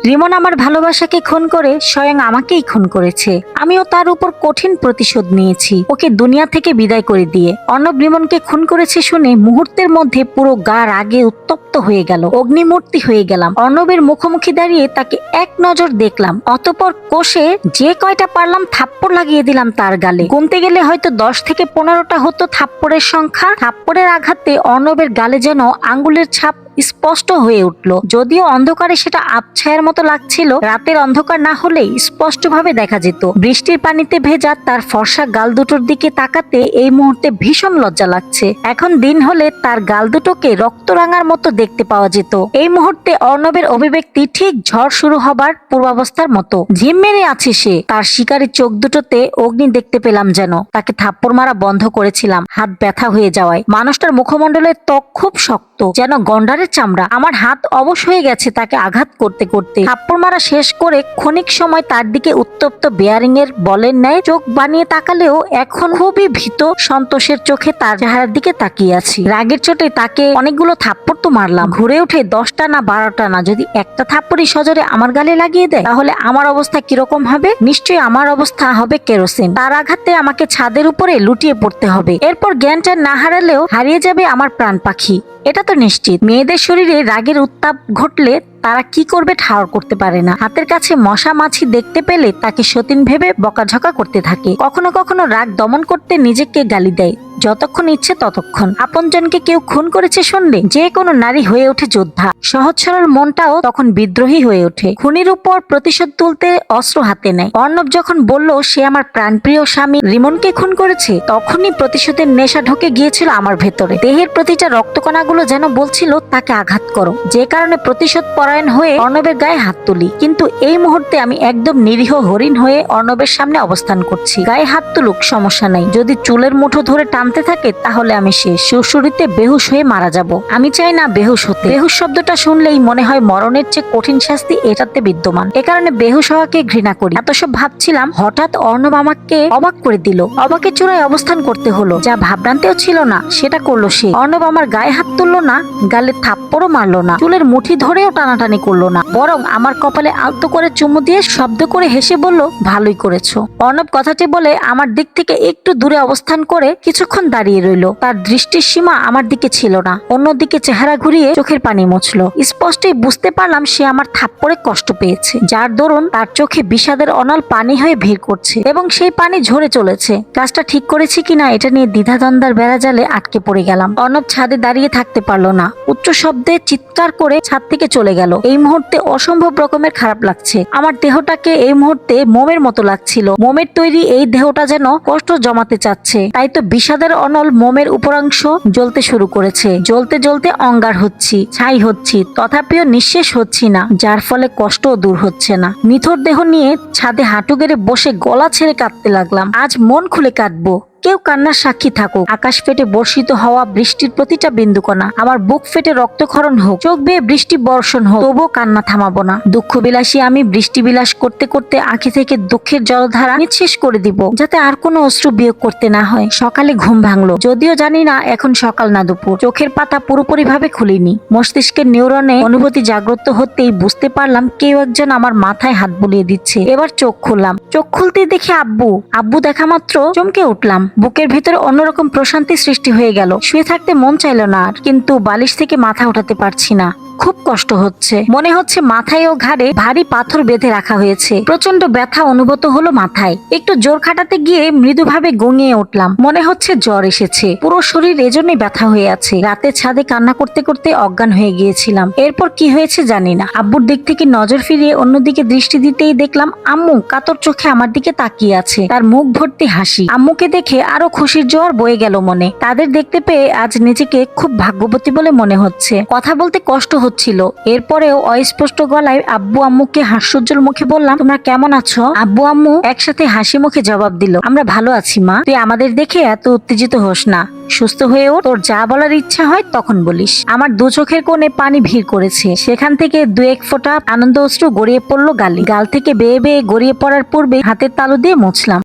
রিমন আমার ভালোবাসাকে খুন করে স্বয়ং আমাকেই খুন করেছে। আমিও তার উপর কঠিন প্রতিশোধ নিয়েছি, ওকে দুনিয়া থেকে বিদায় করে দিয়ে। অর্ণব রিমনকে খুন করেছে শুনে মুহূর্তের মধ্যে পুরো গা রাগে উত্তপ্ত হয়ে গেল, অগ্নিমূর্তি হয়ে গেলাম। অর্ণবের মুখোমুখি দাঁড়িয়ে তাকে এক নজর দেখলাম, অতঃপর কষে যে কয়টা পারলাম থাপ্পড় লাগিয়ে দিলাম তার গালে। গুনতে গেলে হয়তো 10 থেকে 15টা হতো থাপ্পড়ের সংখ্যা। থাপ্পড়ের আঘাতে অর্ণবের গালে যেন আঙ্গুলের ছাপ স্পষ্ট হয়ে উঠল, যদিও অন্ধকারে সেটা আবছায়ার মতো লাগছিল। রাতের অন্ধকার না হলেই স্পষ্টভাবে দেখা যেত। বৃষ্টির পানিতে ভেজা তার ফর্সা গাল দুটোর দিকে তাকাতে এই মুহূর্তে ভীষণ লজ্জা লাগছে। এখন দিন হলে তার গাল দুটোকে রক্তরাঙার মতো দেখতে পাওয়া যেত। এই মুহূর্তে অর্ণবের অভিব্যক্তি ঠিক ঝড় শুরু হবার পূর্বাবস্থার মতো। ঝিম মেরে আছে সে। তার শিকারী চোখ দুটোতে অগ্নি দেখতে পেলাম যেন। তাকে থাপ্পড় মারা বন্ধ করেছিলাম হাত ব্যথা হয়ে যাওয়ায়। মানুষটার মুখমণ্ডলের ত্বক খুব শক্ত, যেন গন্ডারের চামড়া। আমার হাত অবশ হয়ে গেছে তাকে আঘাত করতে করতে। থাপ্পড় মারা শেষ করে ক্ষণিক সময় তার দিকে উত্তপ্ত বেয়ারিং এর বলের ন্যায় চোখ বানিয়ে তাকালেও এখন খুবই ভীত সন্তোষের চোখে তার চেহারার দিকে তাকিয়ে আছি। রাগের চোটে তাকে অনেকগুলো থাপ্পড় তো মারলাম, ঘুরে উঠে 10টা না 12টা না, যদি একটা থাপ্পড়ই সজোরে আমার গালে লাগিয়ে দেয় তাহলে আমার অবস্থা কিরকম হবে? নিশ্চয়ই আমার অবস্থা হবে কেরোসিন। তার আঘাতে আমাকে ছাদের উপরে লুটিয়ে পড়তে হবে। এরপর জ্ঞানটা না হারালেও হারিয়ে যাবে আমার প্রাণ পাখি, এটা তো নিশ্চিত। মেয়েদের শরীরে রাগের উত্তাপ ঘটলে তারা কি করবে ঠাওর করতে পারে না। হাতের কাছে মশা মাছি দেখতে পেলে তাকে সতীন ভেবে বকাঝকা করতে থাকে। কখনো কখনো রাগ দমন করতে নিজেকে গালি দেয়, যতক্ষণ ইচ্ছে ততক্ষণ। আপনজনকে কেউ খুন করেছে শুনলে যে কোনো নারী হয়ে ওঠে যোদ্ধা। সহজ সরল মনটাও তখন বিদ্রোহী হয়ে ওঠে। খুনির উপর প্রতিশোধ তুলতে অস্ত্র হাতে নেয়। অর্ণব যখন বলল সে আমার প্রাণপ্রিয় স্বামী রিমনকে খুন করেছে, তখনই প্রতিশোধের নেশা ঢুকে গিয়েছিল আমার ভেতরে। দেহের প্রতিটা রক্তকণাগুলো যেন বলছিল তাকে আঘাত করো। যে কারণে প্রতিশোধ পরায়ণ হয়ে অর্ণবের গায়ে হাত তুলি। কিন্তু এই মুহূর্তে আমি একদম নিরীহ হরিণ হয়ে অর্ণবের সামনে অবস্থান করছি। গায়ে হাত তুলুক, সমস্যা নাই। যদি চুলের মুঠো ধরে টানতে থাকে তাহলে আমি শেষ। সুরসুরিতে বেহুশ হয়ে মারা যাব। আমি চাই না বেহুশ হতে। বেহুশ শব্দটা শুনলেই মনে হয় মরণের চেয়ে কঠিন শাস্তি এটাতে বিদ্যমান। এ কারণে বেহুশ হওয়াকে ঘৃণা করি। এত সব ভাবছিলাম, হঠাৎ অর্ণব আমাকে অবাক করে দিল। অবাকের চূড়ায় অবস্থান করতে হলো। যা ভাবনান্তেও ছিল না সেটা করলো সে। অর্ণব আমার গায়ে হাত তুললো না, গালে থাপ্পড়ও মারলো না, চুলের মুঠি ধরেও টানাটানি করলো না, বরং আমার কপালে আলতো করে চুমু দিয়ে শব্দ করে হেসে বলল, ভালোই করেছো। অর্ণব কথাটি বলে আমার দিক থেকে একটু দূরে অবস্থান করে কিছুক্ষণ দাঁড়িয়ে রইল। তার দৃষ্টির সীমা আমার দিকে ছিল না, অন্যদিকে চেহারা ঘুরিয়ে চোখের পানি মুছলো। স্পষ্টই বুঝতে পারলাম সে আমার থাপ্পড়ে কষ্ট পেয়েছে, যার দরুন তার চোখে বিষাদের অনল পানি হয়ে ভিড় করছে এবং সেই পানি ঝরে চলেছে। কাজটা ঠিক করেছি কিনা এটা নিয়ে দ্বিধাদ্বন্দ্বের বেড়াজালে আটকে পড়ে গেলাম। অর্ণব ছাদে দাঁড়িয়ে থাকতে পারলো না, উচ্চ শব্দে চিৎকার করে ছাদ থেকে চলে গেল। এই মুহূর্তে অসম্ভব রকমের খারাপ লাগছে। আমার দেহটাকে এই মুহূর্তে মোমের মতো লাগছিল। মোমের তৈরি এই দেহটা যেন কষ্ট জমাতে চাচ্ছে। তাই তো বিষাদের অনল মোমের উপরাংশ জ্বলতে শুরু করেছে। জ্বলতে জ্বলতে অঙ্গার হচ্ছি, ছাই হচ্ছি, তথাপিও নিঃশেষ হচ্ছি না, যার ফলে কষ্টও দূর হচ্ছে না। নিথর দেহ নিয়ে ছাদে হাঁটু গেড়ে বসে গলা ছেড়ে কাঁদতে লাগলাম। আজ মন খুলে কাঁদবো। কেউ কান্নার সাক্ষী থাকুক। আকাশ ফেটে বর্ষিত হওয়া বৃষ্টির প্রতিটা বিন্দুকণা, আমার বুক ফেটে রক্তক্ষরণ হোক, চোখ বেয়ে বৃষ্টি বর্ষণ হোক, তবুও কান্না থামাবো না। দুঃখ বিলাসী আমি বৃষ্টি বিলাস করতে করতে আঁখি থেকে দুঃখের জলধারা নিঃশেষ করে দিব, যাতে আর কোনো অশ্রু বিয়োগ করতে না হয়। সকালে ঘুম ভাঙলো, যদিও জানি না এখন সকাল না দুপুর। চোখের পাতা পুরোপুরি ভাবে খুলিনি। মস্তিষ্কের নিউরনে অনুভূতি জাগ্রত হতেই বুঝতে পারলাম কেউ একজন আমার মাথায় হাত বুলিয়ে দিচ্ছে। এবার চোখ খুললাম। চোখ খুলতেই দেখি আব্বু। আব্বু দেখা মাত্র চমকে উঠলাম। বুকের ভেতরে অন্যরকম প্রশান্তি সৃষ্টি হয়ে গেল। শুয়ে থাকতে মন চাইল না আর, কিন্তু বালিশ থেকে মাথা উঠাতে পারছি না। খুব কষ্ট হচ্ছে। মনে হচ্ছে মাথায় ও ঘাড়ে ভারী পাথর বেঁধে রাখা হয়েছে। প্রচন্ড ব্যথা অনুভূত হলো মাথায়। একটু জোর খাটাতে গিয়ে মৃদুভাবে গঙিয়ে উঠলাম। মনে হচ্ছে জ্বর এসেছে। পুরো শরীর এজন্যই ব্যথা হয়ে আছে। রাতে ছাদে কান্না করতে করতে অজ্ঞান হয়ে গিয়েছিলাম। এরপর কি হয়েছে জানি না। আব্বুর দিক থেকে নজর ফিরিয়ে অন্যদিকে দৃষ্টি দিতেই দেখলাম আম্মু কাতর চোখে আমার দিকে তাকিয়ে আছে। তার মুখ ভর্তি হাসি। আম্মুকে দেখে আরো খুশির জোয়ার বয়ে গেল মনে। তাদের দেখতে পেয়ে আজ নিজেকে খুব ভাগ্যবতী বলে মনে হচ্ছে। কথা বলতে কষ্ট হচ্ছিল। এরপরেও অস্পষ্ট গলায় আব্বু আম্মুকে হাস্যোজ্জ্বল মুখে বললাম, তোমরা কেমন আছো? আব্বু আম্মু একসাথে হাসি মুখে জবাব দিল, আমরা ভালো আছি মা। তুই আমাদের দেখে এত উত্তেজিত হোস না, সুস্থ হয়ে ওঠ। তোর যা বলার ইচ্ছা হয় তখন বলিস। আমার দু চোখের কোণে পানি ভিড় করেছে। সেখান থেকে 2-1 ফোঁটা আনন্দ অশ্রু গড়িয়ে পড়লো গালে। গাল থেকে বেয়ে বেয়ে গড়িয়ে পড়ার পূর্বে হাতের তালু দিয়ে মুছলাম।